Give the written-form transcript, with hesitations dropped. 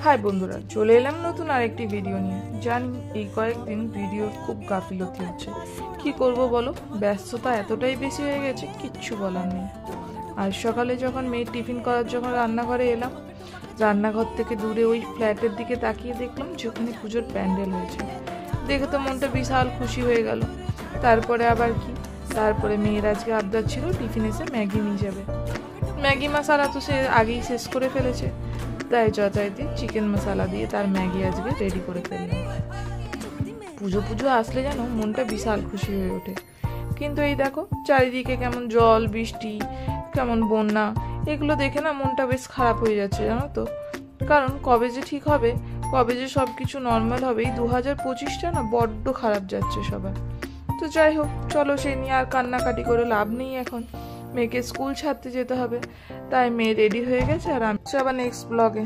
High বন্ধুরা, চলে এলাম নতুন আরেকটি ভিডিও নিয়ে। জানি এই কয়েকদিন ভিডিওর খুব গাফিলতি হচ্ছে, কি করব বলো, ব্যস্ততা এতটাই বেশি হয়ে গেছে কিচ্ছু বলার নেই। আজ সকালে যখন মেয়ের টিফিন করার যখন রান্নাঘরে এলাম, রান্নাঘর থেকে দূরে ওই ফ্ল্যাটের দিকে তাকিয়ে দেখলাম যে ওখানে পুজোর প্যান্ডেল হয়েছে। দেখে তো মনটা বিশাল খুশি হয়ে গেল। তারপরে আবার কি, তারপরে মেয়ের আজকে আবদার ছিল টিফিন এসে ম্যাগি নিয়ে যাবে। ম্যাগি মশালা তো সে আগেই শেষ করে ফেলেছে, তাই যথারীতি চিকেন মশলা দিয়ে তার ম্যাগি আজকে রেডি করে ফেললাম। পুজো আসলে যেন মনটা বিশাল খুশি হয়ে ওঠে। কিন্তু এই দেখো চারিদিকে কেমন জল বৃষ্টি, কেমন বন্যা, এগুলো দেখে না মনটা বেশ খারাপ হয়ে যাচ্ছে জানো তো। কারণ কবে যে ঠিক হবে, কবে যে সব কিছু নর্মাল হবে, এই 2025টা না বড্ড খারাপ যাচ্ছে সবার। তো যাই হোক, চলো সেই নিয়ে আর কান্নাকাটি করে লাভ নেই। এখন মেয়েকে স্কুল ছাড়তে যেতে হবে, তাই মেয়ে রেডি হয়ে গেছে আর আমি আবার নেক্সট ব্লগে।